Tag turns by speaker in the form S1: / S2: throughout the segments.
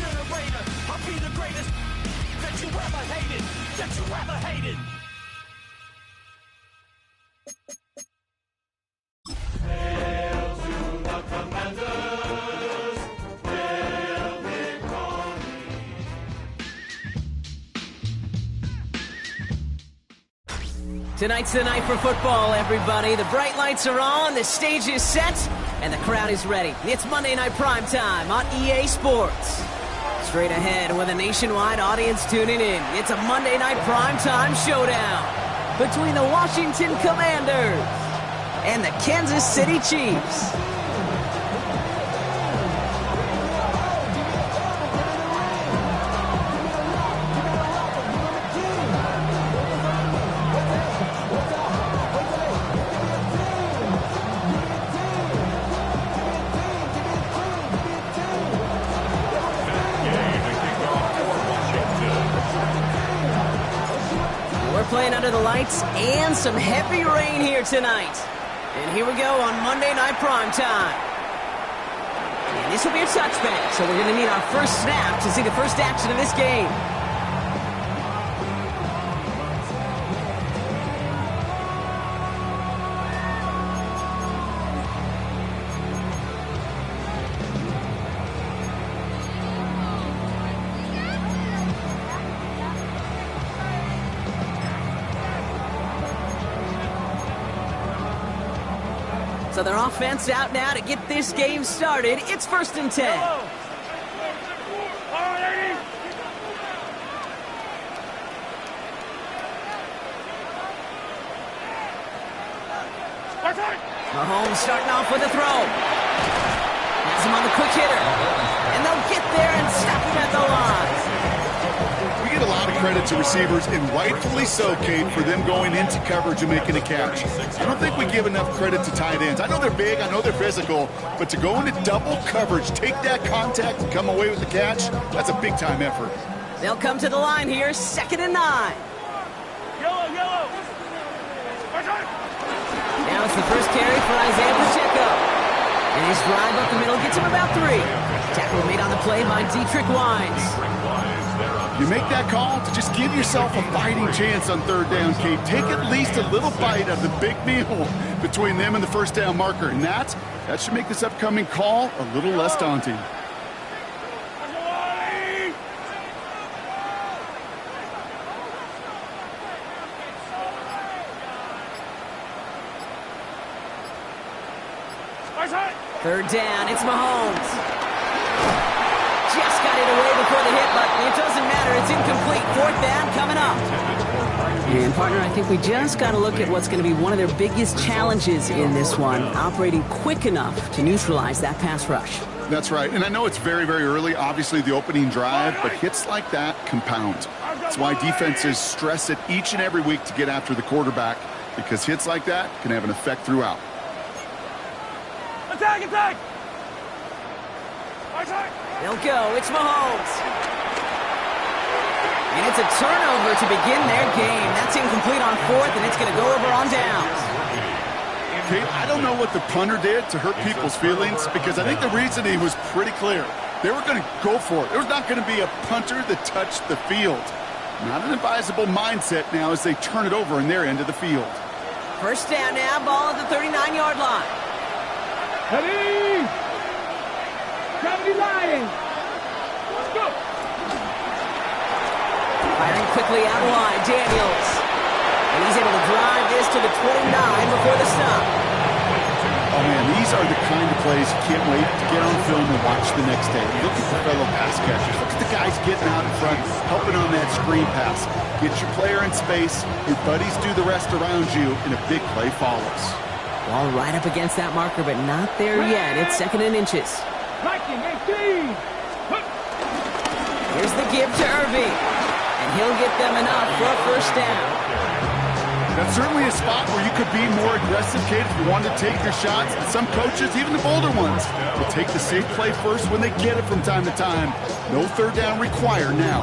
S1: incinerator. I'll be the greatest that you ever hated. That you ever hated. Hail to the commanders. Hail victory.
S2: Tonight's the night for football, everybody. The bright lights are on, the stage is set, and the crowd is ready. It's Monday Night Primetime on EA Sports. Straight ahead with a nationwide audience tuning in, it's a Monday Night Primetime showdown between the Washington Commanders and the Kansas City Chiefs. Playing under the lights and some heavy rain here tonight. And here we go on Monday Night Primetime. And this will be a touchback, so we're going to need our first snap to see the first action of this game. So their offense out now to get this game started. It's 1st and 10. Mahomes starting off with a throw. Has him on the quick hitter. And they'll get there and stop him at the line.
S3: We get a lot of credit to receivers, and rightfully so, Kate, for them going into coverage and making a catch. I don't think we give enough credit to tight ends. I know they're big, I know they're physical, but to go into double coverage, take that contact, and come away with the catch, that's a big-time effort.
S2: They'll come to the line here, 2nd and 9.
S1: Yellow.
S2: Now it's the first carry for Isaiah Pacheco. And his drive up the middle gets him about 3. Tackle made on the play by Dietrich Wines.
S3: You make that call to just give yourself a fighting chance on 3rd down, Kate. Take at least a little bite of the big meal between them and the first down marker. And that should make this upcoming call a little less daunting.
S2: Third down, it's Mahomes. Just got it away before the hit, but it doesn't matter. It's incomplete. 4th down coming up. And, partner, I think we just got to look at what's going to be one of their biggest challenges in this one, operating quick enough to neutralize that pass rush.
S3: That's right. And I know it's very, very early, obviously, the opening drive, but hits like that compound. That's why defenses stress it each and every week to get after the quarterback, because hits like that can have an effect throughout.
S1: Attack!
S2: They'll go. It's Mahomes. And it's a turnover to begin their game. That's incomplete on 4th, and it's going to go over on downs.
S3: Kate, I don't know what the punter did to hurt people's feelings, because I think the reasoning was pretty clear. They were going to go for it. There was not going to be a punter that touched the field. Not an advisable mindset now as they turn it over in their end of the field.
S2: First down now, ball at the 39-yard line.
S1: Ready! Gravity line! Let's go!
S2: Firing quickly out wide, Daniels. And he's able to drive this to the 29 before the stop.
S3: Oh, man, these are the kind of plays you can't wait to get on film and watch the next day. Look at the fellow pass catchers. Look at the guys getting out in front, helping on that screen pass. Get your player in space. Your buddies do the rest around you, and a big play follows.
S2: Ball right up against that marker, but not there yet. It's 2nd and inches. Here's the give to Irving. And he'll get them enough for a first down.
S3: That's certainly a spot where you could be more aggressive, Kate, if you want to take your shots. And some coaches, even the bolder ones, will take the safe play first when they get it from time to time. No 3rd down required now.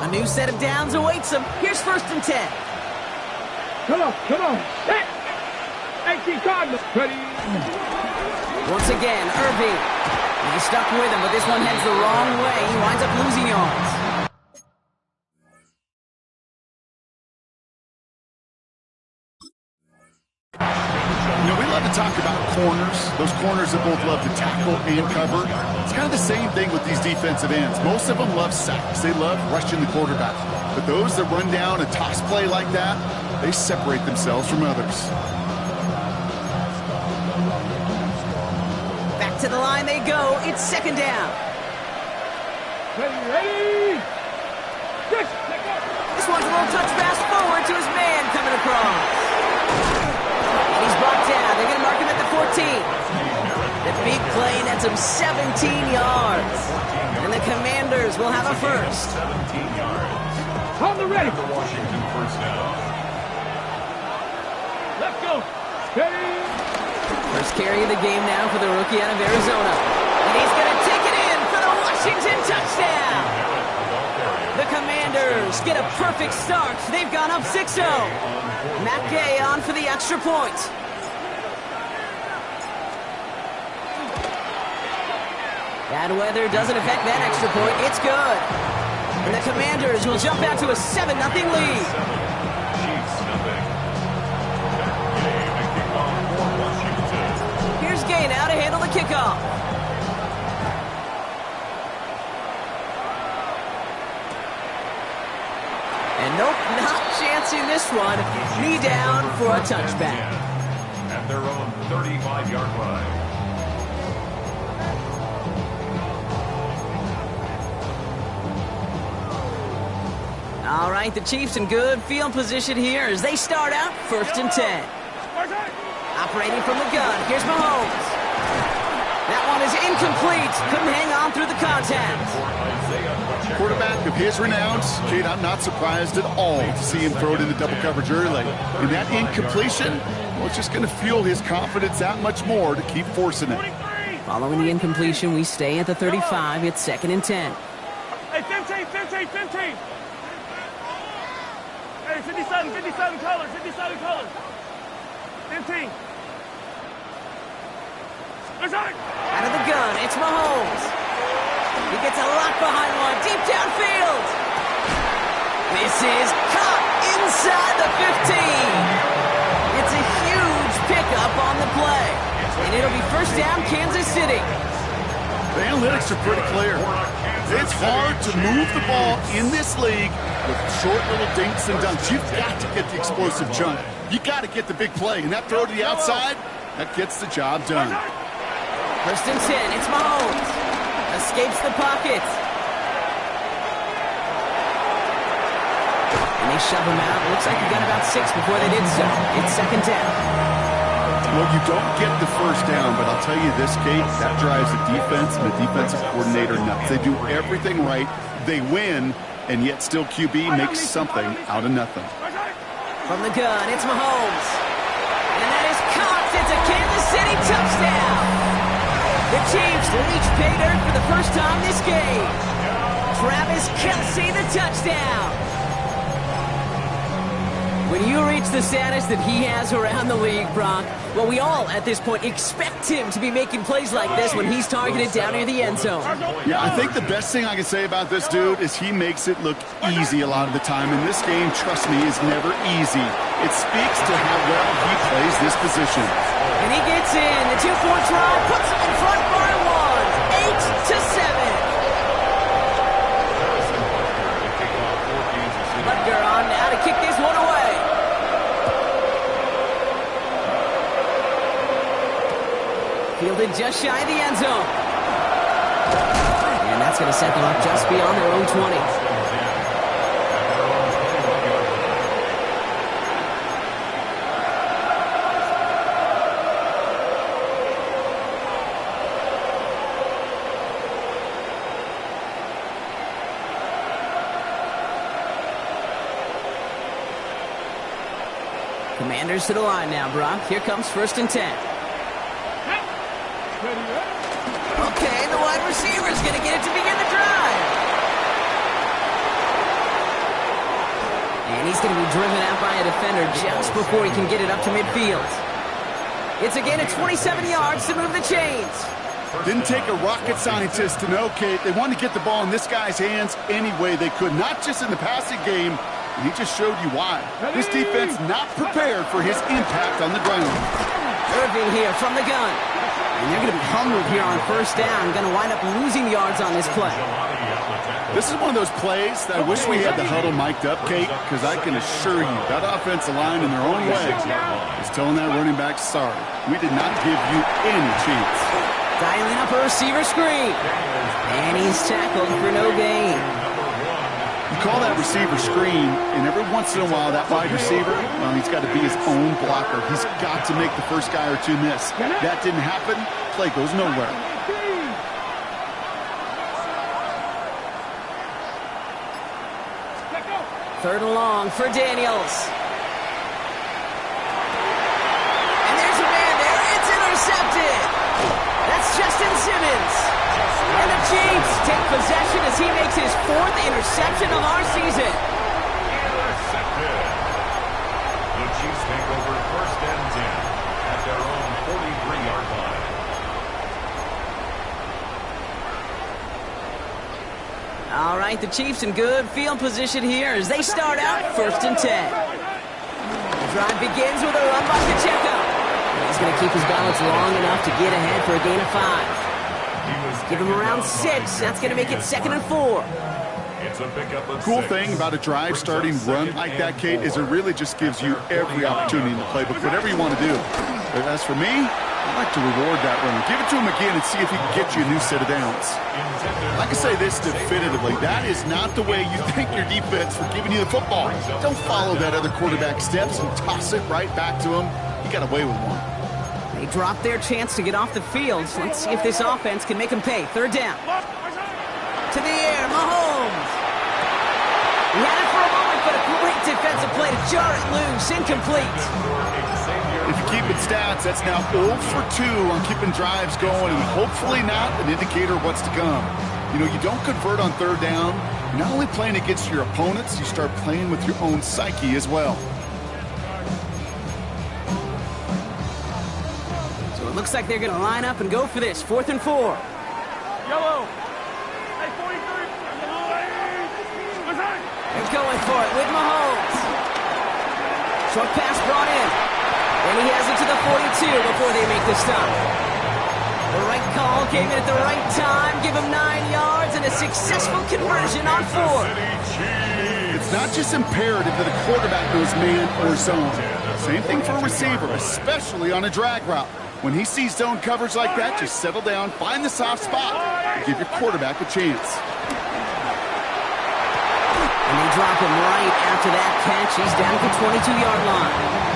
S2: A new set of downs awaits them. Here's 1st and 10.
S1: Come on. Hey, Cardinals. Ready.
S2: Once again, Irving. He's stuck with him, but this one heads the wrong way. He winds up losing yards.
S3: You know, we love to talk about corners, those corners that both love to tackle and cover. It's kind of the same thing with these defensive ends. Most of them love sacks. They love rushing the quarterback. But those that run down a toss play like that, they separate themselves from others.
S2: Back to the line they go. It's second down.
S1: Ready?
S2: This one's a little touch pass forward to his man coming across. And he's brought down. They're going to mark him at the 14. The big play nets him 17 yards. And the Commanders will have a first.
S1: 17 yards. On the ready. The Washington first down. Let's go. Steady.
S2: First carry of the game now for the rookie out of Arizona. And he's going to take it in for the Washington touchdown. The Commanders get a perfect start. They've gone up 6-0. Matt Gay on for the extra point. Bad weather doesn't affect that extra point. It's good. And the Commanders will jump out to a 7-0 lead. Here's Gay now to handle the kickoff. And nope, not chancing this one. Knee down for a touchback.
S4: At their own 35-yard line.
S2: All right, the Chiefs in good field position here as they start out 1st and 10. Operating from the gun, here's Mahomes. That one is incomplete. Couldn't hang on through the contact.
S3: Quarterback of his renown, Kate, I'm not surprised at all to see him throw it into double coverage early. And that incompletion, well, it's just going to fuel his confidence that much more to keep forcing it.
S2: Following the incompletion, we stay at the 35. It's 2nd and 10.
S1: Hey, 15. Hey, 57 colors. 15.
S2: Out of the gun, it's Mahomes. He gets a lot behind one, deep downfield. This is caught inside the 15. It's a huge pickup on the play. And it'll be first down, Kansas City.
S3: The analytics are pretty clear. It's hard to move the ball in this league with short little dinks and dunks. You've got to get the explosive chunk. You got to get the big play. And that throw to the outside, that gets the job done.
S2: 1st and 10, it's Mahomes. Escapes the pocket. And they shove him out. Looks like he got about 6 before they did so. It's 2nd down.
S3: Well, you don't get the first down, but I'll tell you this, Kate, that drives the defense and the defensive coordinator nuts. They do everything right. They win, and yet still QB makes something out of nothing.
S2: From the gun, it's Mahomes. And that is caught. It's a Kansas City touchdown. The Chiefs reach pay dirt for the first time this game. Travis Kelce, the touchdown. When you reach the status that he has around the league, Brock, well, we all at this point expect him to be making plays like this when he's targeted down near the end zone.
S3: Yeah, I think the best thing I can say about this dude is he makes it look easy a lot of the time. And this game, trust me, is never easy. It speaks to how well he plays this position.
S2: And he gets in. The 2-point try puts him in front by 1. 8-7. Butker on now to kick this one away. Fielded just shy of the end zone. And that's going to set them up just beyond their own 20. Commanders to the line now, Brock. Here comes 1st and 10. Okay, the wide receiver's going to get it to begin the drive. And he's going to be driven out by a defender just before he can get it up to midfield. It's a gain of 27 yards to move the chains.
S3: Didn't take a rocket scientist to know, Kate. They wanted to get the ball in this guy's hands any way they could, not just in the passing game. And he just showed you why. This defense not prepared for his impact on the ground.
S2: Irving here from the gun. And they're going to be humbled here on first down. Going to wind up losing yards on this play.
S3: This is one of those plays that I wish we had the huddle mic'd up, Kate, because I can assure you that offensive line in their own way is telling that running back, sorry, we did not give you any chance.
S2: Dialing up a receiver screen. And he's tackled for no gain.
S3: You call that receiver screen, and every once in a while, that wide receiver, well, he's got to be his own blocker. He's got to make the first guy or two miss. That didn't happen. Play goes nowhere.
S2: Third and long for Daniels. And there's a man there. It's intercepted. That's Justin Simmons. And the Chiefs take possession as he makes his fourth interception of our season.
S4: Intercepted. The Chiefs take over first and 10 at their own 43-yard line.
S2: All right, the Chiefs in good field position here as they start out first and 10. The drive begins with a run by Pacheco. He's going to keep his balance long enough to get ahead for a gain of 5. Give him around 6. That's going to make it 2nd and 4.
S4: It's a pickup of
S3: Cool
S4: 6.
S3: thing about a drive starting run like that, Kate, is it really just gives you every opportunity in the playbook, whatever you want to do. But as for me, I'd like to reward that runner. Give it to him again and see if he can get you a new set of downs. I can say this definitively. That is not the way you thank your defense for giving you the football. Don't follow that other quarterback steps and toss it right back to him. He got away with one.
S2: They dropped their chance to get off the field. So let's see if this offense can make them pay. Third down. To the air, Mahomes. He had it for a moment, but a great defensive play to jar it loose. Incomplete.
S3: If you keep it stats, that's now 0 for 2 on keeping drives going, and hopefully not an indicator of what's to come. You know, you don't convert on third down. You're not only playing against your opponents, you start playing with your own psyche as well.
S2: So it looks like they're going to line up and go for this. 4th and 4.
S1: Yellow. Hey, 43.
S2: They're going for it with Mahomes. Short pass brought in. And he has it to the 42 before they make the stop. The right call came in at the right time. Give him 9 yards and a successful conversion on 4.
S3: It's not just imperative that a quarterback knows man or zone. Same thing for a receiver, especially on a drag route. When he sees zone coverage like that, just settle down, find the soft spot, and give your quarterback a chance.
S2: And they drop him right after that catch. He's down at the 22-yard line.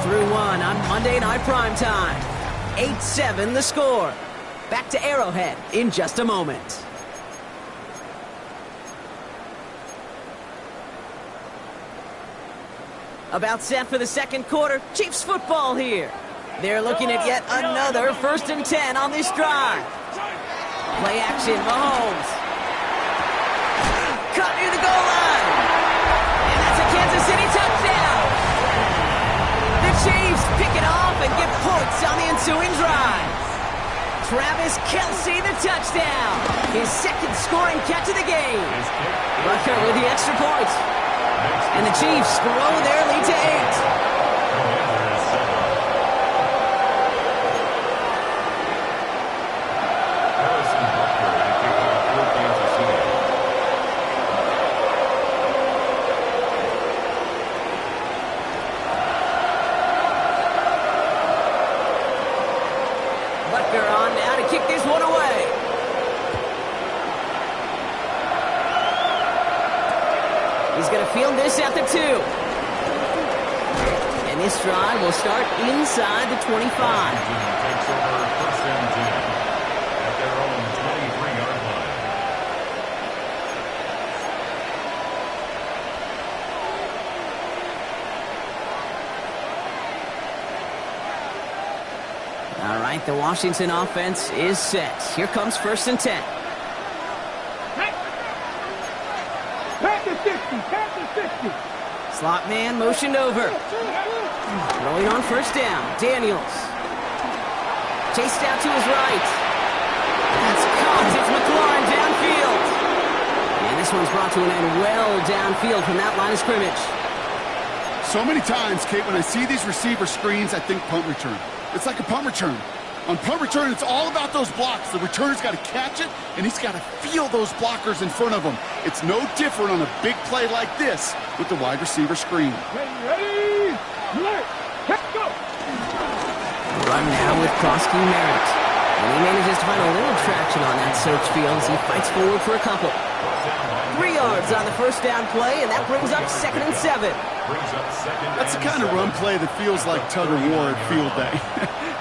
S2: Through one on Monday Night Primetime. 8-7 the score. Back to Arrowhead in just a moment. About set for the second quarter. Chiefs football here. They're looking at yet another 1st and 10 on this drive. Play action, Mahomes. Cut near the goal line. And that's a Kansas City touchdown. Chiefs pick it off and get points on the ensuing drive. Travis Kelce, the touchdown. His 2nd scoring catch of the game. Rucker with the extra point. And the Chiefs grow their lead to 8. Field this at the 2. And this drive will start inside the 25.
S4: Takes over first and 10 at their own 23-yard line.
S2: All right, the Washington offense is set. Here comes 1st and 10. Slot man motioned over. Throwing on first down. Daniels. Chased out to his right. That's caught. It's McLaurin downfield. And this one's brought to an end well downfield from that line of scrimmage.
S3: So many times, Kate, when I see these receiver screens, I think punt return. It's like a punt return. On punt return, it's all about those blocks. The returner's got to catch it, and he's got to feel those blockers in front of him. It's no different on a big play like this with the wide receiver screen.
S1: Ready, let's go.
S2: Run now with Krosky Merritt. And he manages to find a little traction on that search field as he fights forward for a couple. 3 yards on the first down play, and that brings up 2nd and 7.
S3: That's the kind of run play that feels like tug-of-war at field day.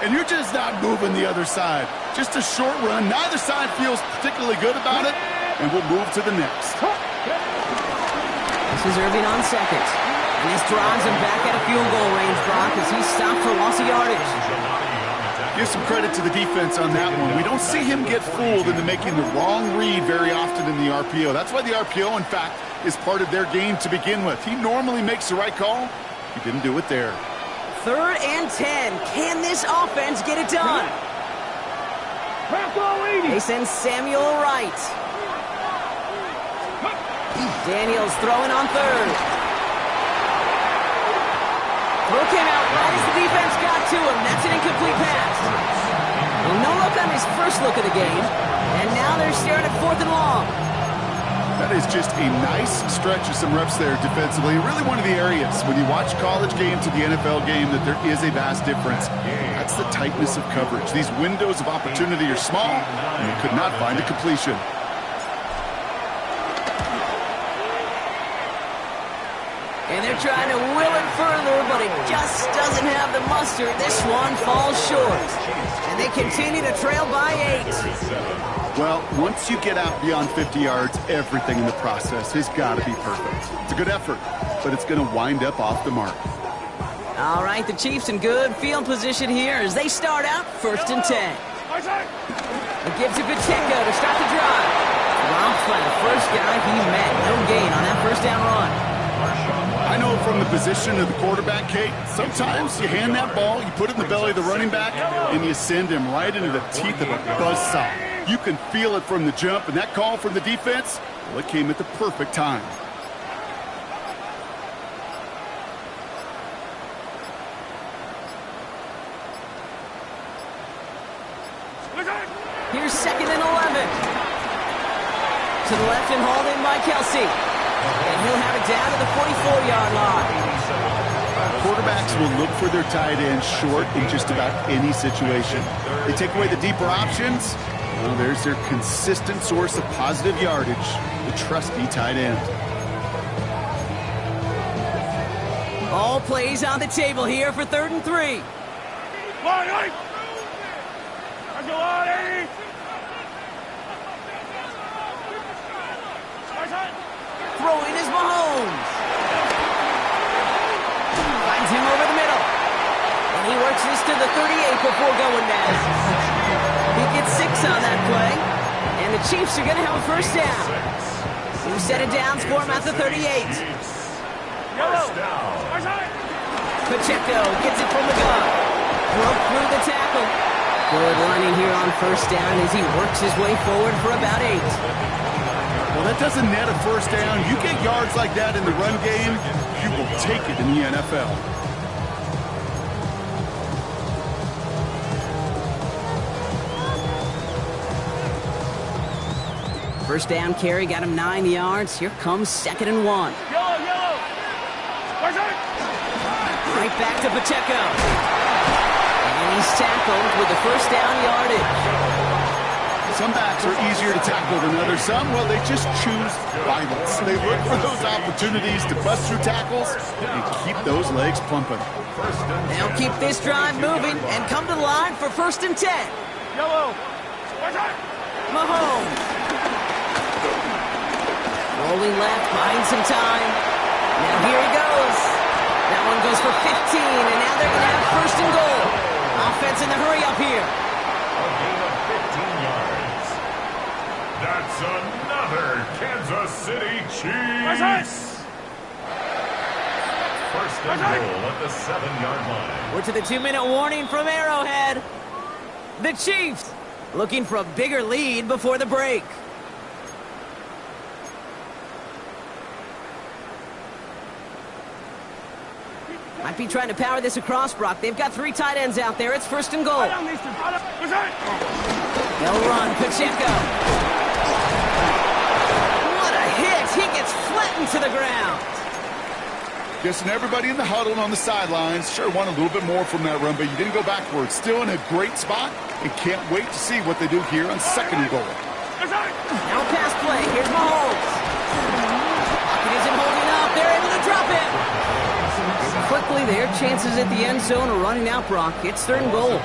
S3: And you're just not moving the other side. Just a short run. Neither side feels particularly good about it, and we'll move to the next.
S2: This is Irving on second. And this drives him back at a field goal range, Brock, as he's stopped for loss of yardage.
S3: Give some credit to the defense on that one. We don't see him get fooled into making the wrong read very often in the RPO. That's why the RPO, in fact, is part of their game to begin with. He normally makes the right call. He didn't do it there.
S2: 3rd and 10. Can this offense get it done? They send Samuel right. Daniels throwing on 3rd. Throw came out right as the defense got to him. That's an incomplete pass. Well, no look on his first look of the game. And now they're staring at 4th and long.
S3: That is just a nice stretch of some reps there defensively. Really one of the areas when you watch college game to the NFL game that there is a vast difference. That's the tightness of coverage. These windows of opportunity are small, and they could not find a completion.
S2: And they're trying to will it further, but it just doesn't have the muster. This one falls short. And they continue to trail by 8.
S3: Well, once you get out beyond 50 yards, everything in the process has got to be perfect. It's a good effort, but it's going to wind up off the mark.
S2: All right, the Chiefs in good field position here as they start out 1st and 10. A give to Pacheco to start the drive. Ralph by the first guy he met. No gain on that first down run.
S3: I know from the position of the quarterback, Kate, sometimes you hand that ball, you put it in the belly of the running back, and you send him right into the teeth of a buzzsaw. You can feel it from the jump, and that call from the defense, well, it came at the perfect time.
S2: Here's 2nd and 11. To the left and hauled in by Kelsey. And he'll have it down to the 44-yard line.
S3: Quarterbacks will look for their tight end short in just about any situation. They take away the deeper options. Well, there's their consistent source of positive yardage, the trusty tight end.
S2: All plays on the table here for 3rd and 3. Throwing is Mahomes. Finds him over the middle. And he works this to the 38 before going down. He gets 6 on that play. And the Chiefs are going to have a first down. New set of downs for him at the 38. Pacheco gets it from the gun. Broke through the tackle. Good lining here on first down as he works his way forward for about 8.
S3: Well, that doesn't net a first down. You get yards like that in the run game, you will take it in the NFL.
S2: First down carry got him 9 yards. Here comes 2nd and 1. Right back to Pacheco. And he's tackled with the first down yardage.
S3: Some backs are easier to tackle than others. Some, well, they just choose violence. They look for those opportunities to bust through tackles and keep those legs pumping.
S2: They'll keep this drive moving and come to the line for 1st and 10. Mahomes. Rolling left, buying some time. Now here he goes. That one goes for 15, and now they're going to have 1st and goal. Offense in the hurry up here.
S4: A gain of 15 yards. That's enough another Kansas City Chiefs. First and goal at the 7-yard line.
S2: We're to the 2-minute warning from Arrowhead. The Chiefs looking for a bigger lead before the break. Might be trying to power this across, Brock. They've got 3 tight ends out there. It's first and goal. They'll run. Pacheco. What a hit. He gets flattened to the ground.
S3: Guessing everybody in the huddle and on the sidelines sure want a little bit more from that run, but you didn't go backwards. Still in a great spot and can't wait to see what they do here on second and goal.
S2: Now pass play. Here's Mahomes. Pocket isn't holding up. They're able to drop it. Quickly, their chances at the end zone are running out, Brock. It's third and goal.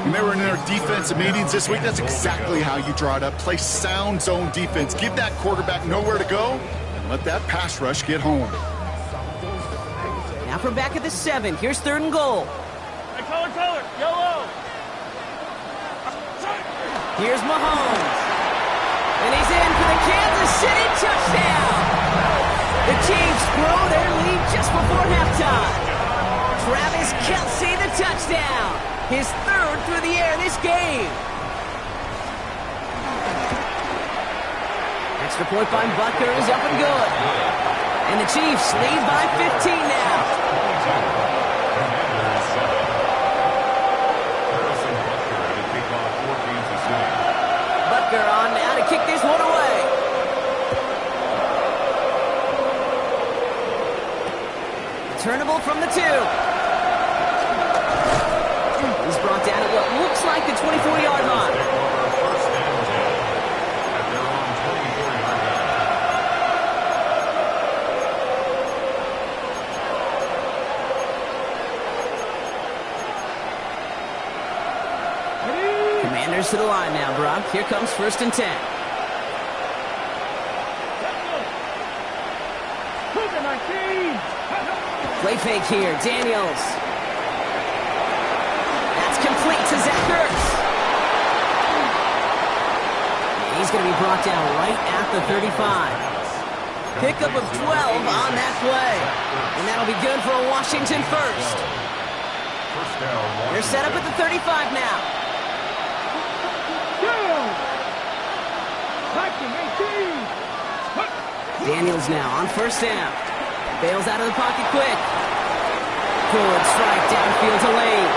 S3: When they were in their defensive meetings this week, that's exactly how you draw it up. Play sound zone defense. Give that quarterback nowhere to go and let that pass rush get home.
S2: Now from back at the 7. Here's third and goal.
S1: Hey, color, yellow.
S2: Here's Mahomes. And he's in for the Kansas City touchdown. The Chiefs grow their lead just before halftime. Travis Kelce, the touchdown. His 3rd through the air this game. Extra point by Butker is up and good. And the Chiefs lead by 15 now. Butker on now to kick this one away. Returnable from the 2. He's brought down at what looks like the 24-yard line. Commanders to the line now, Brock. Here comes first and 10. Play fake here, Daniels. That's complete to Zach Ertz. He's going to be brought down right at the 35. Pickup of 12 on that play. And that'll be good for a Washington first. They're set up at the 35 now. Daniels now on first down. Bails out of the pocket quick. Good strike downfield to Lane.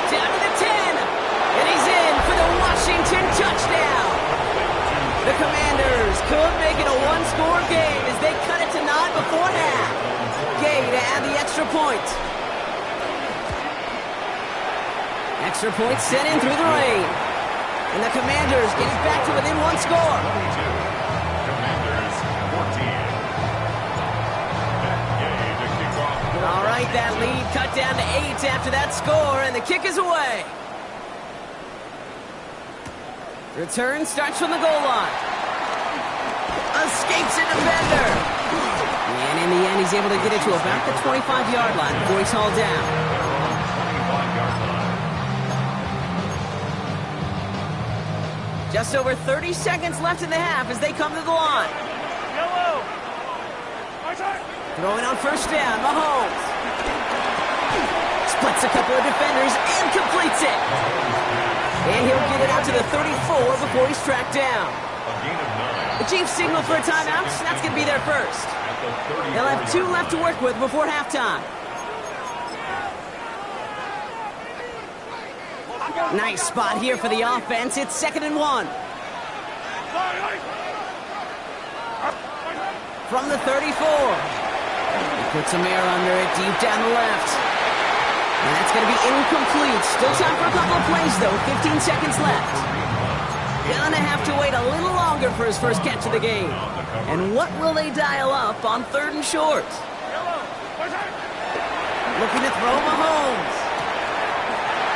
S2: Down to the 10. And he's in for the Washington touchdown. The Commanders could make it a one-score game as they cut it to 9 before half. Gay to add the extra point. Extra point sent in through the rain. And the Commanders get it back to within 1 score.
S4: Commanders 14.
S2: All right, that lead cut down to 8 after that score, and the kick is away. Return starts from the goal line. Escapes a defender. And in the end, he's able to get it to about the 25-yard line before he's hauled down. Just over 30 seconds left in the half as they come to the line.
S1: Yellow.
S2: Throwing on first down, Mahomes. Splits a couple of defenders and completes it. And he'll get it out to the 34 before he's tracked down. The Chiefs signal for a timeout. That's going to be their first. They'll have 2 left to work with before halftime. Nice spot here for the offense. It's 2nd and 1. From the 34. He puts some air under it deep down the left. And that's going to be incomplete. Still time for a couple of plays, though. 15 seconds left. Gonna have to wait a little longer for his first catch of the game. And what will they dial up on 3rd and short? Looking to throw Mahomes.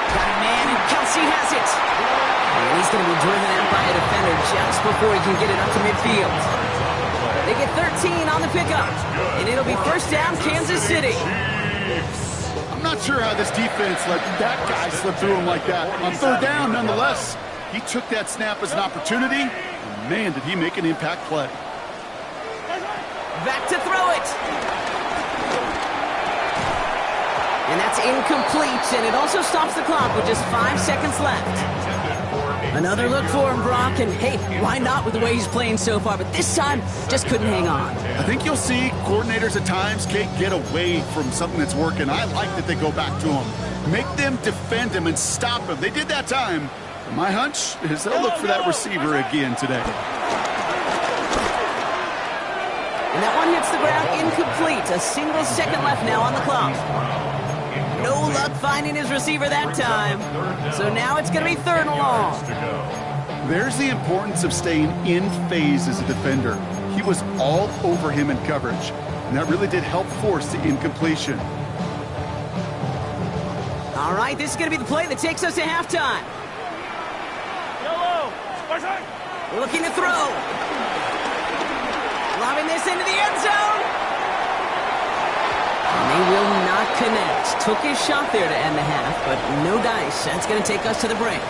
S2: Got a man, and Kelce has it. And he's going to be driven out by a defender just before he can get it up to midfield. They get 13 on the pickup. And it'll be first down, Kansas City.
S3: I'm not sure how this defense let that guy slip through him like that. On 3rd down, nonetheless, he took that snap as an opportunity, And man, did he make an impact play.
S2: Back to throw it. And that's incomplete, and it also stops the clock with just 5 seconds left. Another look for him, Brock, and hey, why not with the way he's playing so far, but this time, just couldn't hang on.
S3: I think you'll see coordinators at times, Kate, get away from something that's working. I like that they go back to him. Make them defend him and stop him. They did that time. My hunch is they'll look for that receiver again today.
S2: And that one hits the ground incomplete. A single second left now on the clock. No luck finding his receiver that time. So now it's going to be 3rd and long.
S3: There's the importance of staying in phase as a defender. He was all over him in coverage, and that really did help force the incompletion.
S2: All right, this is going to be the play that takes us to halftime. Looking to throw. Lobbing this into the end zone. And they will not connect. Took his shot there to end the half, but no dice. That's going to take us to the break.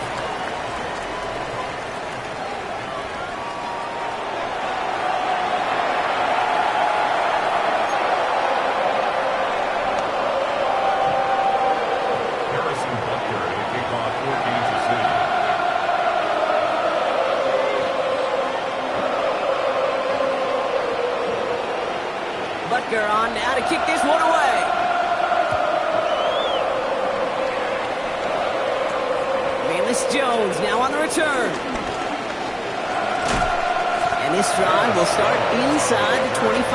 S2: Butker on now to kick this one away. Bayless Jones now on the return. And this drive will start inside the 25.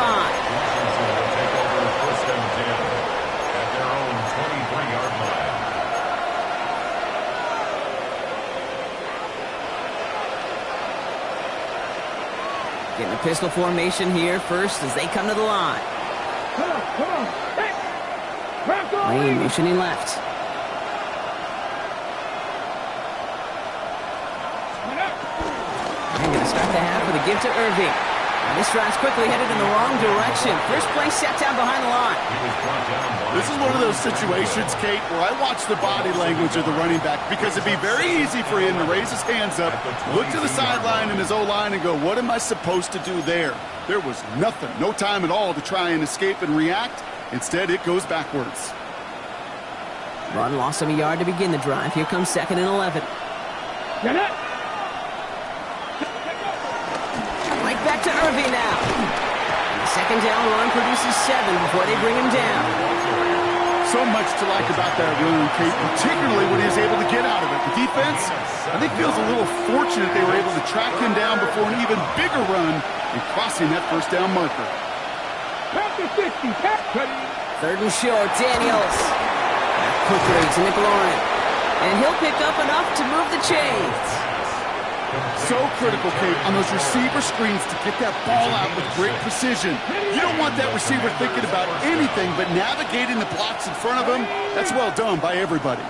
S4: Washington will take over 1st and 10 at their own 23-yard line.
S2: Getting a pistol formation here first as they come to the line. Lane motioning left. And going to start the half with a give to Irving. And this drive's quickly headed in the wrong direction. First play set down behind the line.
S3: This is one of those situations, Kate, where I watch the body language of the running back because it'd be very easy for him to raise his hands up, look to the sideline in his O-line and go, what am I supposed to do there? There was nothing, no time at all to try and escape and react. Instead, it goes backwards.
S2: Run lost him a yard to begin the drive. Here comes 2nd and 11. Right back to Irving now. And the 2nd down run produces 7 before they bring him down.
S3: So much to like about that run, Kate, particularly when he was able to get out of it. The defense, I think, feels a little fortunate they were able to track him down before an even bigger run and crossing that 1st down marker.
S2: 3rd and short, Daniels. Quickly to McLaurin. And he'll pick up enough to move the chains.
S3: So critical, Kate, on those receiver screens to get that ball out with great precision. You don't want that receiver thinking about anything but navigating the blocks in front of him. That's well done by everybody.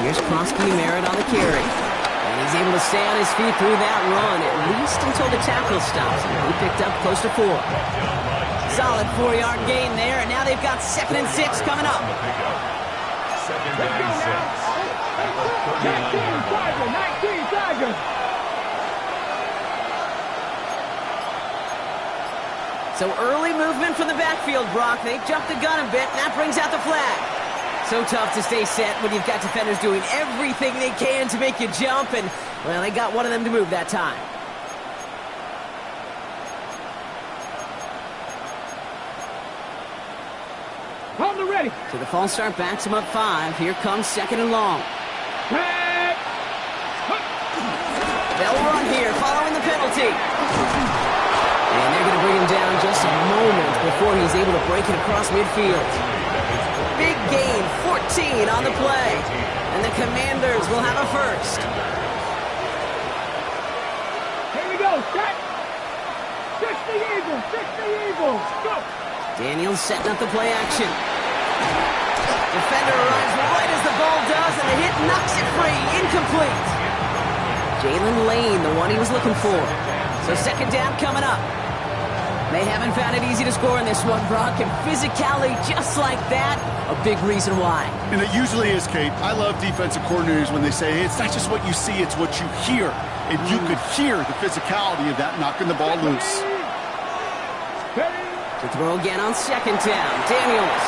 S2: Here's Krosky Merritt on the carry. And he's able to stay on his feet through that run, at least until the tackle stops him. He picked up close to 4. Solid 4-yard gain there, and now they've got 2nd and 6 coming up.
S4: 2nd and 6 at the 39-yard line.
S2: So early movement from the backfield, Brock. They jumped the gun a bit, and that brings out the flag. So tough to stay set when you've got defenders doing everything they can to make you jump, and, well, they got one of them to move that time.
S5: Ready.
S2: So the false start backs him up 5. Here comes 2nd and long. They'll run here following the penalty. And they're going to bring him down just a moment before he's able to break it across midfield. Big gain, 14 on the play. And the Commanders will have a first.
S5: Here we go, set. 60 Eagles, 60 Eagles, go.
S2: Daniels setting up the play action. Defender arrives right as the ball does, and the hit knocks it free. Incomplete. Jalen Lane, the one he was looking for. So 2nd down coming up. They They haven't found it easy to score in this one, Brock, and physicality just like that, a big reason why.
S3: And it usually is, Kate. I love defensive coordinators when they say, hey, it's not just what you see, it's what you hear. And you could hear the physicality of that knocking the ball loose.
S2: To throw again on second down, Daniels.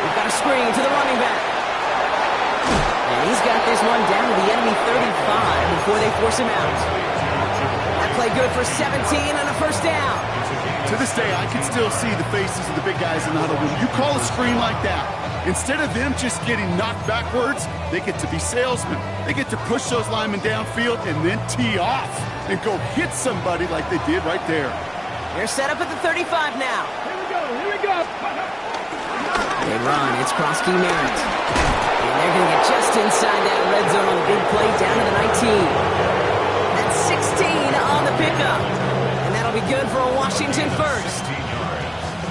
S2: We've got a screen to the running back. And he's got this one down to the enemy 35 before they force him out. That play good for 17 and a first down.
S3: To this day, I can still see the faces of the big guys in the huddle. When you call a screen like that, instead of them just getting knocked backwards, they get to be salesmen. They get to push those linemen downfield and then tee off and go hit somebody like they did right there.
S2: They're set up at the 35 now.
S5: Here we go.
S2: They run. It's Krosky Merritt. And they're going to get just inside that red zone on the big play down to the 19. That's 16 on the pickup. And that'll be good for a Washington first.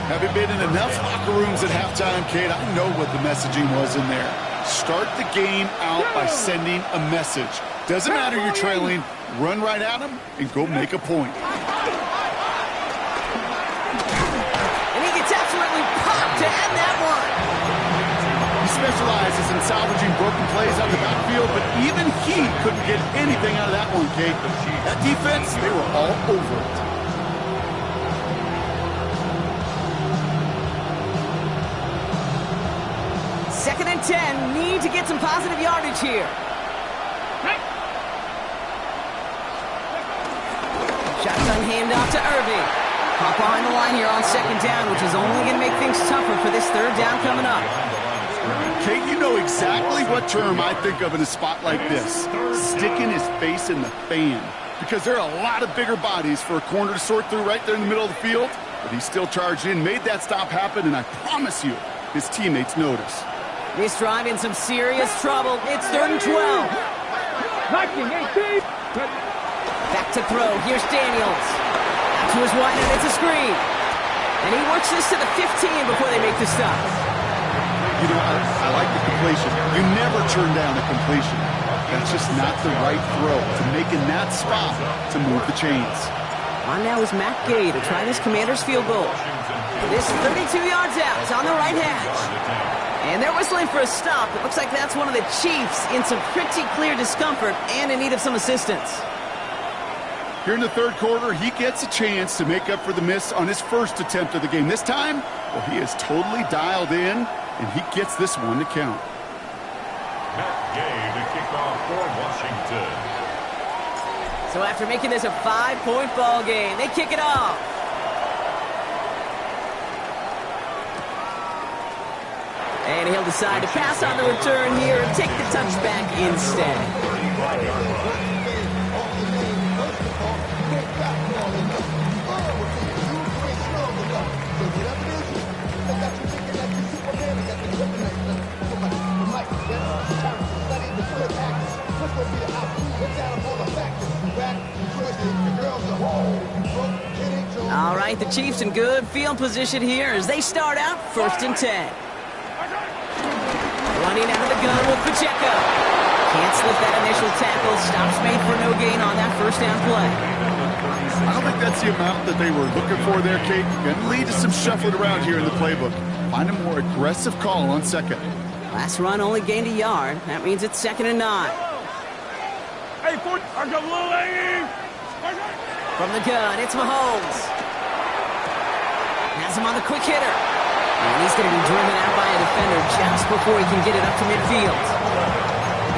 S3: Having been in enough locker rooms at halftime, Kate, I know what the messaging was in there. Start the game out by sending a message. Doesn't matter you're trailing, run right at them and go make a point.
S2: And he gets absolutely popped to end that one.
S3: He specializes in salvaging broken plays out of the backfield, but even he couldn't get anything out of that one, Kate. That defense, they were all over it.
S2: Second and 10. Need to get some positive yardage here. Shotgun handoff to Irving. Hop behind the line here on second down, which is only going to make things tougher for this third down coming up.
S3: Kate, you know exactly what term I think of in a spot like this. Sticking his face in the fan. Because there are a lot of bigger bodies for a corner to sort through right there in the middle of the field. But he still charged in, made that stop happen, and I promise you, his teammates notice.
S2: This drive in some serious trouble. It's third and 12.
S5: 19, 18.
S2: Back to throw. Here's Daniels. Out to his wide end. It's a screen. And he works this to the 15 before they make the stop.
S3: You know, I like the completion. You never turn down a completion. That's just not the right throw to making that spot to move the chains.
S2: On now is Matt Gay to try this Commander's field goal. This 32 yards out. It's on the right hash. And they're whistling for a stop. It looks like that's one of the Chiefs in some pretty clear discomfort and in need of some assistance.
S3: Here in the third quarter, he gets a chance to make up for the miss on his first attempt of the game. This time, well, he is totally dialed in, and he gets this one to count.
S4: Matt Gay to kick off for Washington.
S2: So after making this a 5-point ball game, they kick it off. And he'll decide to pass on the return here and take the touchback instead. All right, the Chiefs in good field position here as they start out first and 10. Running out of the gun with Pacheco. Can't slip that initial tackle. Stops made for no gain on that first down play.
S3: I don't think that's the amount that they were looking for there, Kate. Going to lead to some shuffling around here in the playbook. Find a more aggressive call on second.
S2: Last run only gained a yard. That means it's second and 9.
S5: Hey,
S2: From the gun, it's Mahomes. Has him on the quick hitter. And he's going to be driven out by a defender just before he can get it up to midfield.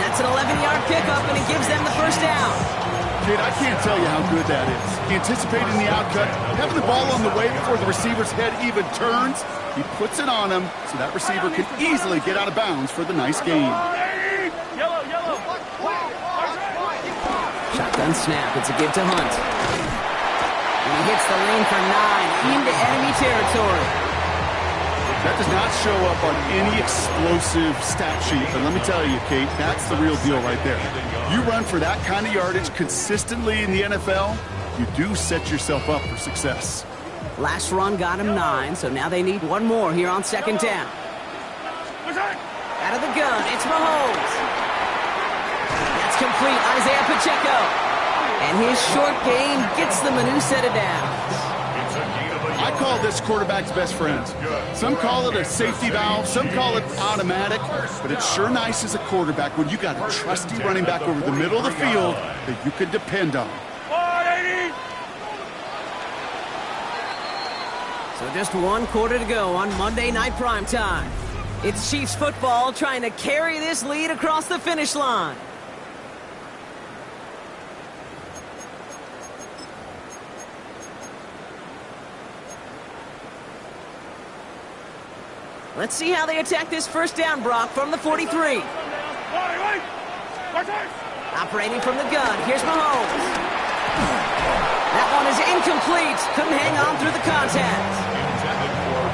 S2: That's an 11-yard pickup, and it gives them the first down.
S3: Kate, I can't tell you how good that is. Anticipating the outcut, having the ball on the way before the receiver's head even turns, he puts it on him so that receiver can easily get out of bounds for the nice gain.
S2: Shotgun snap. It's a give to Hunt. And he hits the lane for 9 into enemy territory.
S3: That does not show up on any explosive stat sheet, but let me tell you, Kate, that's the real deal right there. You run for that kind of yardage consistently in the NFL, you do set yourself up for success.
S2: Last run got him 9, so now they need one more here on second down. Out of the gun, it's Mahomes. That's complete, Isaiah Pacheco. And his short game gets them a new set of downs.
S3: I call this quarterback's best friends. Some call it a safety valve, some call it automatic, but it's sure nice as a quarterback when you got a trusty running back over the middle of the field that you can depend on.
S2: So just 1 quarter to go on Monday Night Primetime. It's Chiefs football trying to carry this lead across the finish line. Let's see how they attack this first down, Brock, from the 43. Operating from the gun, here's Mahomes. That one is incomplete. Couldn't hang on through the contact.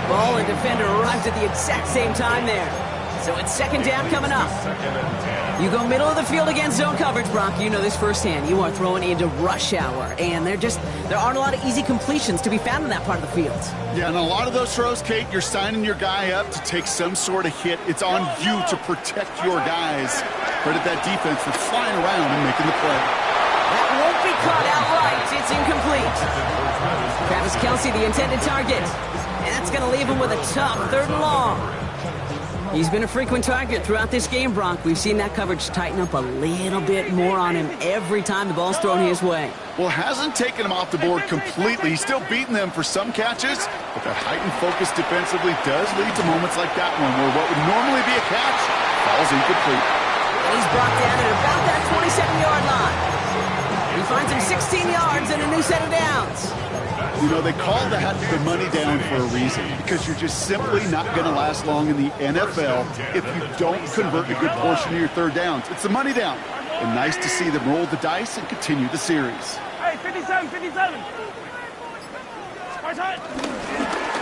S2: Ball and defender arrived at the exact same time there. So it's second down coming up. You go middle of the field against zone coverage, Brock. You know this firsthand. You are throwing into rush hour, and there aren't a lot of easy completions to be found in that part of the field.
S3: Yeah, and a lot of those throws, Kate, you're signing your guy up to take some sort of hit. It's on you to protect your guys. Credit that defense for flying around and making the play.
S2: That won't be caught outright. It's incomplete. Travis Kelce, the intended target. And that's going to leave him with a tough 3rd and long. He's been a frequent target throughout this game, Brock. We've seen that coverage tighten up a little bit more on him every time the ball's thrown his way.
S3: Well, hasn't taken him off the board completely. He's still beating them for some catches, but that heightened focus defensively does lead to moments like that one where what would normally be a catch falls incomplete.
S2: And he's brought down at about that 27-yard line. He finds him 16 yards and a new set of downs.
S3: You know, they call that the money down for a reason, because you're just simply not going to last long in the NFL if you don't convert a good portion of your 3rd downs. It's the money down. And nice to see them roll the dice and continue the series.
S5: Hey, 57.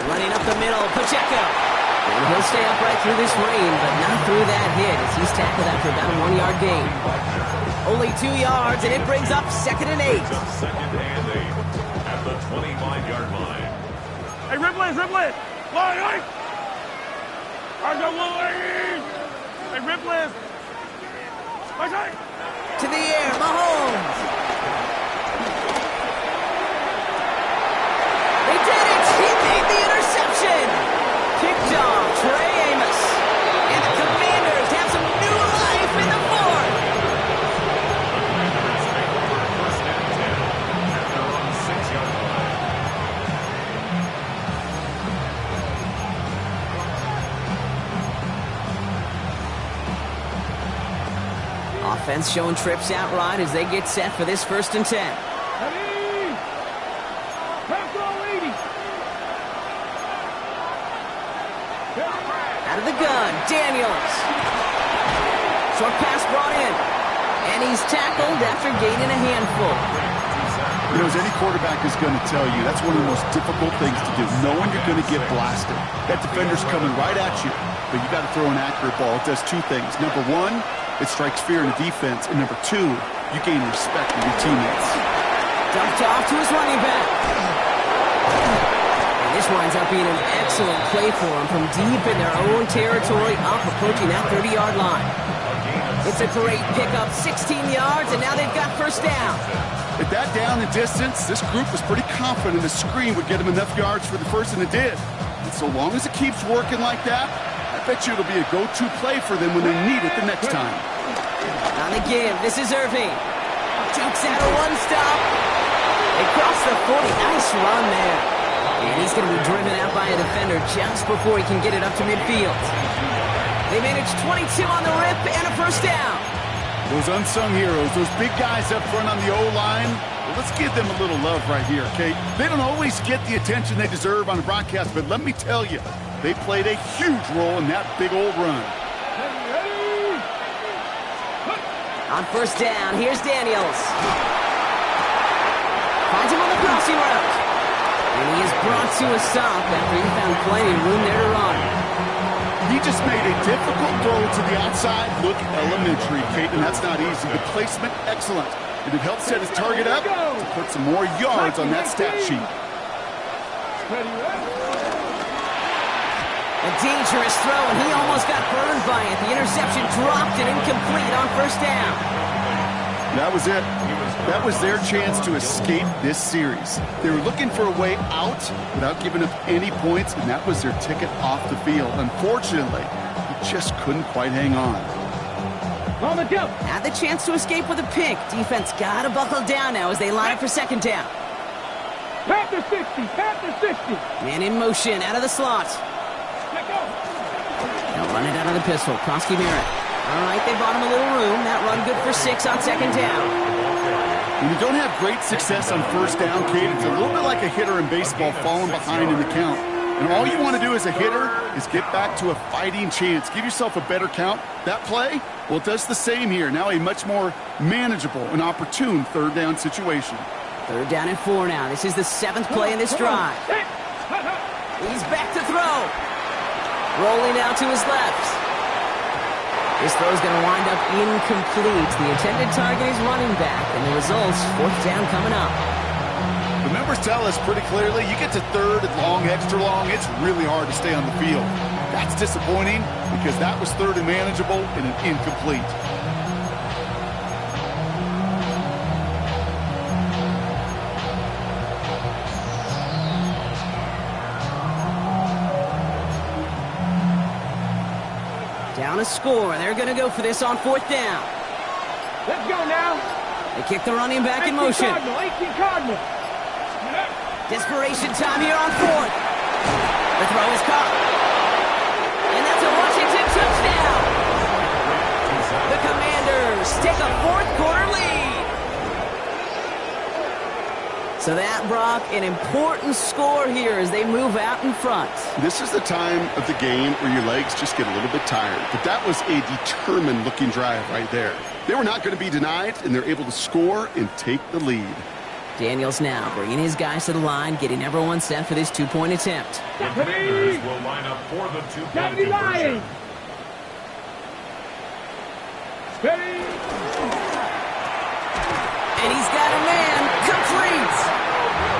S2: Running up the middle, Pacheco. And he'll stay upright through this rain, but not through that hit as he's tackled after about a 1-yard gain. Only 2 yards, and it brings up 2nd and 8.
S4: Second and 8 at the 25-yard line.
S5: Hey, Ripley. Line. Hey, Ripley.
S2: To the air, Mahomes. They did it! He made the interception! Picked off Trey Amos. And the Commanders have some new life in the 4th.
S4: First and 10 at their own 6-yard line.
S2: Offense showing trips out right as they get set for this 1st and 10.
S5: Ready? Back row 80.
S2: Out of the gun, Daniels. Short pass brought in. And he's tackled after gaining a handful.
S3: You know, as any quarterback is going to tell you, that's one of the most difficult things to do, knowing you're going to get blasted. That defender's coming right at you, but you got to throw an accurate ball. It does 2 things. Number 1, it strikes fear in the defense, and number 2, you gain respect from your teammates.
S2: Dumped off to his running back. And this winds up being an excellent play for him from deep in their own territory, up approaching that 30-yard line. It's a great pickup, 16 yards, and now they've got first down.
S3: At that down and distance, this group was pretty confident the screen would get them enough yards for the first, and it did. And so long as it keeps working like that, I bet you it'll be a go-to play for them when they need it the next time.
S2: On the give, this is Irving. Jukes out a 1-stop. They cross the 40. Nice run there. And he's going to be driven out by a defender just before he can get it up to midfield. They manage 22 on the rip and a first down.
S3: Those unsung heroes, those big guys up front on the O-line, well, let's give them a little love right here, okay? They don't always get the attention they deserve on the broadcast, but let me tell you, they played a huge role in that big old run.
S2: On first down, here's Daniels. Finds him on the crossing route. And he is brought to a stop after he found plenty of room there to run.
S3: He just made a difficult throw to the outside. Look elementary, Kate, and that's not easy. The placement, excellent. And it helped set his target up to put some more yards on that stat sheet.
S2: A dangerous throw, and he almost got burned by it. The interception dropped and incomplete on first down.
S3: That was it. That was their chance to escape this series. They were looking for a way out without giving up any points, and that was their ticket off the field. Unfortunately, they just couldn't quite hang on.
S2: Had the chance to escape with a pick. Defense got to buckle down now as they line up for second down.
S5: Panther 60, Panther 60.
S2: Man in motion, out of the slot.
S5: Let go.
S2: They'll run it out of the pistol. Krosky Merritt. All right, they bought him a little room. That run good for 6 on second down.
S3: When you don't have great success on first down, Kate, it's a little bit like a hitter in baseball falling behind in the count. And all you want to do as a hitter is get back to a fighting chance. Give yourself a better count. That play, well, it does the same here. Now a much more manageable and opportune third down situation.
S2: Third down and 4 now. This is the 7th play in this drive. He's back to throw. Rolling out to his left. This throw is going to wind up incomplete. The intended target is running back, and the results, 4th down coming up.
S3: The numbers tell us pretty clearly, you get to third and long, extra long, it's really hard to stay on the field. That's disappointing because that was third and manageable and an incomplete.
S2: Down a score. They're going to go for this on 4th down.
S5: Let's go now.
S2: They kick the running back in motion.
S5: 18 Cardinal.
S2: Desperation time here on 4th. The throw is caught. And that's a Washington touchdown. The Commanders take a 4th quarter lead. So that, Brock, an important score here as they move out in front.
S3: This is the time of the game where your legs just get a little bit tired. But that was a determined-looking drive right there. They were not going to be denied, and they're able to score and take the lead.
S2: Daniels now bringing his guys to the line, getting everyone set for this 2-point attempt.
S4: The Commanders will line up for the 2-point conversion.
S5: Steady.
S2: And he's got a man. Complete.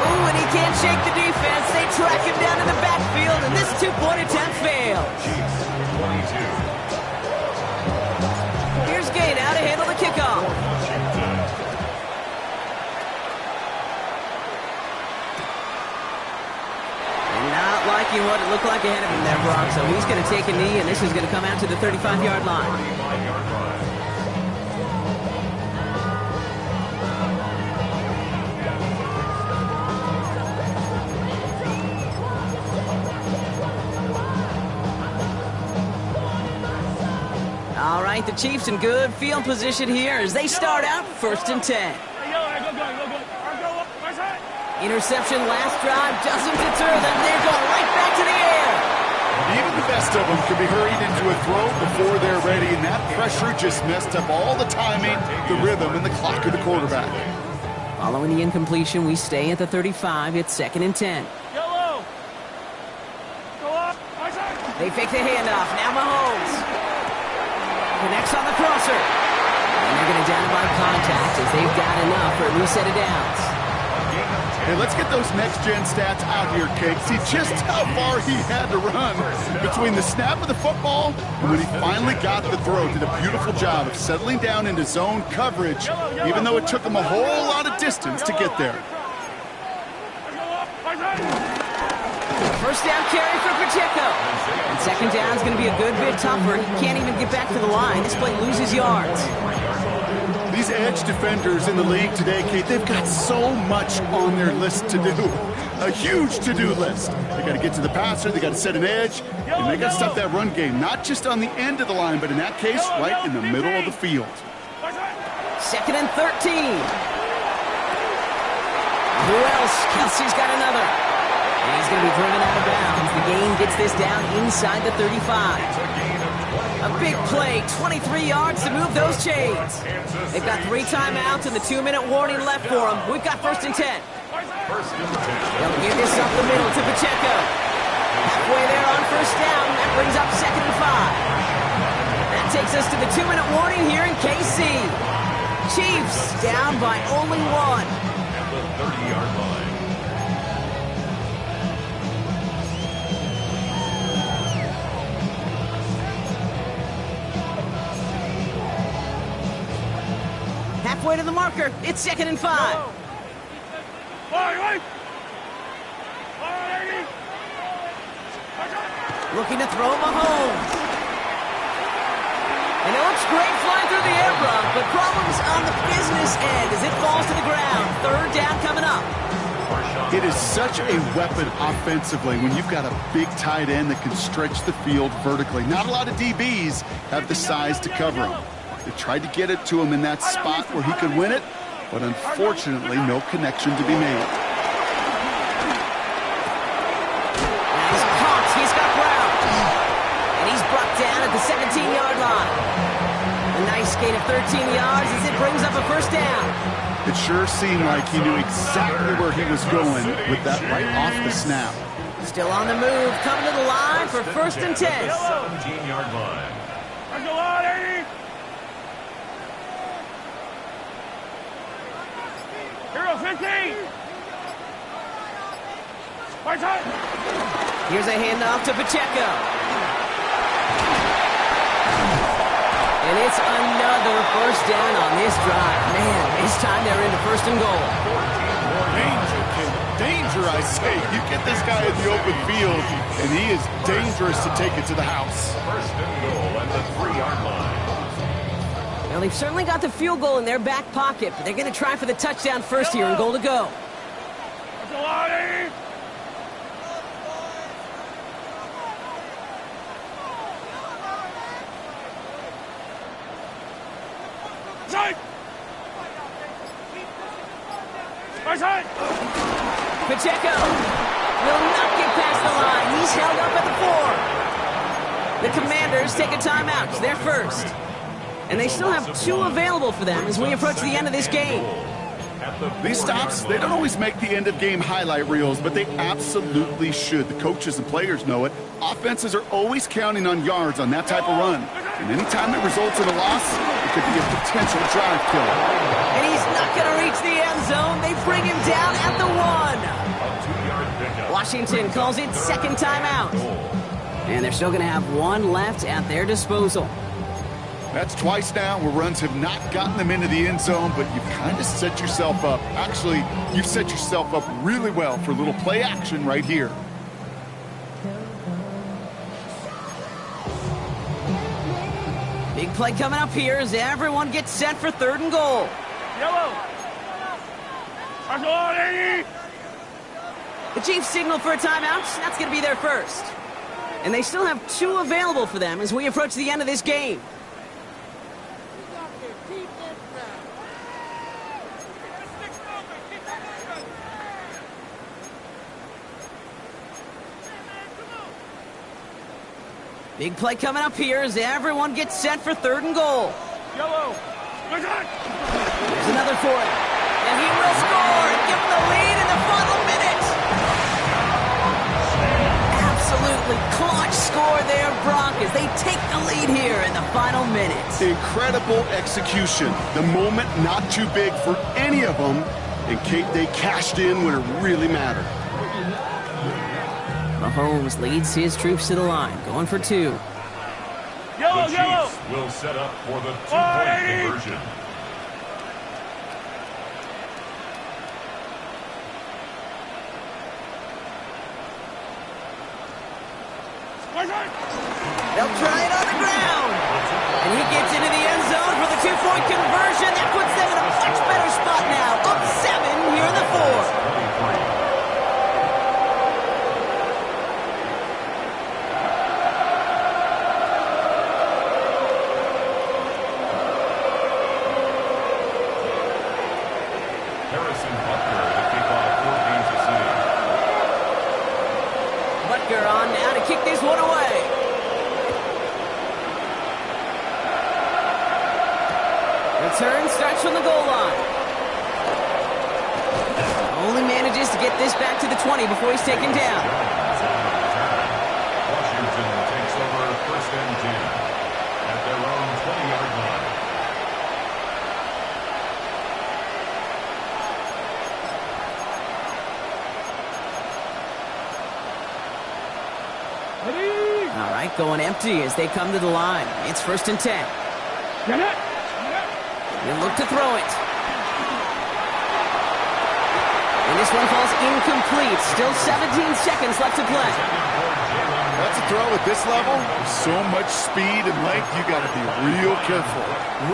S2: Ooh, and he can't shake the defense. They track him down to the backfield, and this 2-point attempt fails.
S4: Chiefs, 22.
S2: Here's Gay now to handle the kickoff. And not liking what it looked like ahead of him there, Brock. So he's going to take a knee, and this is going to come out to the 35-yard line.
S4: 35-yard line.
S2: All right, the Chiefs in good field position here as they start out 1st and 10. Interception last drive doesn't deter them. They're going right back to the air.
S3: Even the best of them can be hurried into a throw before they're ready, and that pressure just messed up all the timing, the rhythm, and the clock of the quarterback.
S2: Following the incompletion, we stay at the 35. It's 2nd and 10.
S5: Yellow. Go up.
S2: They fake the handoff. Now Mahomes connects on the crosser. And they're going to down by contact as they've got enough for a new set of downs.
S3: Hey, let's get those next-gen stats out here, Kate. See just how far he had to run between the snap of the football and when he finally got the throw. Did a beautiful job of settling down into zone coverage, even though it took him a whole lot of distance to get there.
S2: First down carry for Pacheco. And second down is going to be a good bit tougher. He can't even get back to the line. This play loses yards.
S3: These edge defenders in the league today, Kate, they've got so much on their list to do. A huge to-do list. They got to get to the passer, they got to set an edge, and they got to stop that run game, not just on the end of the line, but in that case, right in the middle of the field.
S2: 2nd and 13. Who else? Kelsey's got another. And he's going to be driven out of bounds. The game gets this down inside the 35. A big play, 23 yards to move those chains. They've got 3 timeouts and the 2-minute warning left for them. We've got 1st and 10. They'll give this up the middle to Pacheco. Halfway there on 1st down. That brings up 2nd and 5. That takes us to the 2-minute warning here in KC. Chiefs down by only 1.
S4: At the 30-yard line.
S2: way to the marker. It's 2nd and 5. Looking to throw Mahomes. And it looks great flying through the air, Brock, but problems on the business end as it falls to the ground. 3rd down coming up.
S3: It is such a weapon offensively when you've got a big tight end that can stretch the field vertically. Not a lot of DBs have the size to cover him. They tried to get it to him in that spot where he could win it, but unfortunately, no connection to be made.
S2: He's caught. He's got Brown. And he's brought down at the 17-yard line. A nice gain of 13 yards as it brings up a 1st down.
S3: It sure seemed like he knew exactly where he was going with that right off the snap.
S2: Still on the move, coming to the line for 1st and 10.
S4: 17-yard line.
S5: Hero 15.
S2: Here's a handoff to Pacheco. And it's another 1st down on this drive. Man, this time they're into 1st and goal.
S3: Danger, kid. Danger, I say. You get this guy in the open field, and he is dangerous to take it to the house.
S4: 1st and goal at the 3-yard line.
S2: Well, they've certainly got the field goal in their back pocket, but they're going to try for the touchdown first here and goal to go. Pacheco will not get past the line. He's held up at the 4. The Commanders take a timeout. They're first. And they still have 2 available for them as we approach the end of this game.
S3: These stops, they don't always make the end-of-game highlight reels, but they absolutely should. The coaches and players know it. Offenses are always counting on yards on that type of run. And anytime it results in a loss, it could be a potential drive killer.
S2: And he's not going to reach the end zone. They bring him down at the 1. Washington calls it 2nd timeout. And they're still going to have 1 left at their disposal.
S3: That's twice now where runs have not gotten them into the end zone, but you've kind of set yourself up. Actually, you've set yourself up really well for a little play action right here.
S2: Big play coming up here as everyone gets set for 3rd and goal.
S5: Yellow.
S2: The Chiefs signal for a timeout. That's going to be their first. And they still have 2 available for them as we approach the end of this game. Big play coming up here as everyone gets set for 3rd and goal.
S5: Yellow.
S2: There's another for him. And he will score and give him the lead in the final minute. Absolutely clutch score there, Brock, as they take the lead here in the final minute.
S3: Incredible execution. The moment not too big for any of them. And Kate, they cashed in when it really mattered.
S2: Mahomes leads his troops to the line, going for 2.
S5: Yellow,
S4: The
S5: yellow.
S4: Chiefs will set up for the 2-point conversion.
S2: They'll try it on the ground. And he gets into the end zone for the 2-point conversion. That puts them in a much better spot now. Up 7 here in the 4. Butker on now to kick this one away. Return starts from the goal line. Only manages to get this back to the 20 before he's taken down.
S4: Washington takes over 1st and 10 at their own 20-yard line.
S2: All right, going empty as they come to the line. It's 1st and 10.
S5: Get it.
S2: He'll look to throw it. And this one falls incomplete. Still 17 seconds left to play.
S3: That's a throw at this level. So much speed and length, you got to be real careful.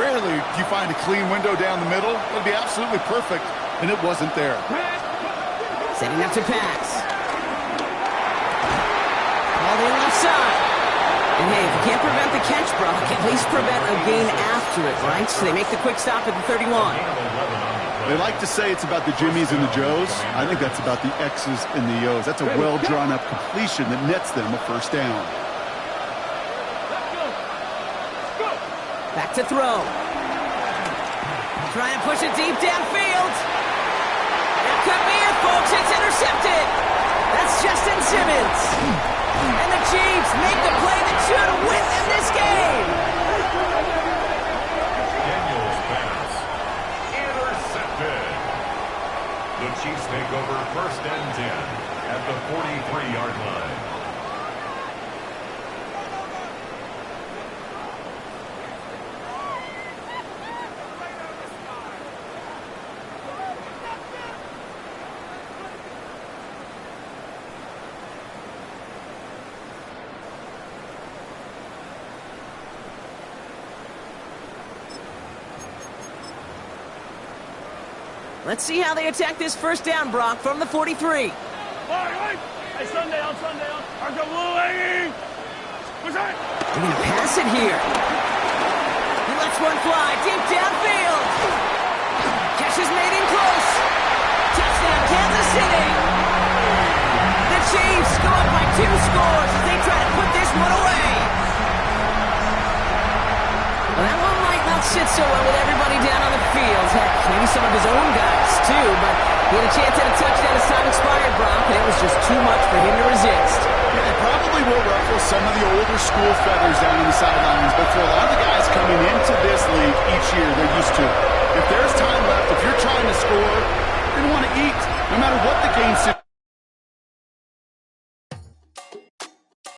S3: Rarely do you find a clean window down the middle. It'd be absolutely perfect, and it wasn't there.
S2: Setting up to pass. Ball in left side. And hey, if you can't prevent the catch, Brock, at least prevent a gain after it, right? So they make the quick stop at the 31.
S3: They like to say it's about the Jimmies and the Joes. I think that's about the X's and the O's. That's a well-drawn-up completion that nets them a first down.
S2: Back to throw. Trying to push it deep downfield. That could be it, folks. It's intercepted. That's Justin Simmons. And the Chiefs make the play that should win them this game.
S4: Daniels pass. Intercepted. The Chiefs take over first and 10 at the 43-yard line.
S2: Let's see how they attack this first down, Brock, from the 43.
S5: Hey, Sunday on. Argo Blue, hey! What's that?
S2: They're going to pass it here. He lets one fly deep downfield. Catch is made in close. Touchdown, Kansas City. The Chiefs go up by 2 scores as they try to put this one away. Well, that one might not sit so well with everybody down on the field. Heck, maybe some of his own guys, too. But he had a chance at a touchdown as time expired, Brock, and it was just too much for him to resist.
S3: Yeah, it probably will ruffle some of the older school feathers down on the sidelines, but for a lot of the guys coming into this league each year, they're used to it. If there's time left, if you're trying to score, you're going to want to eat, no matter what the game situation.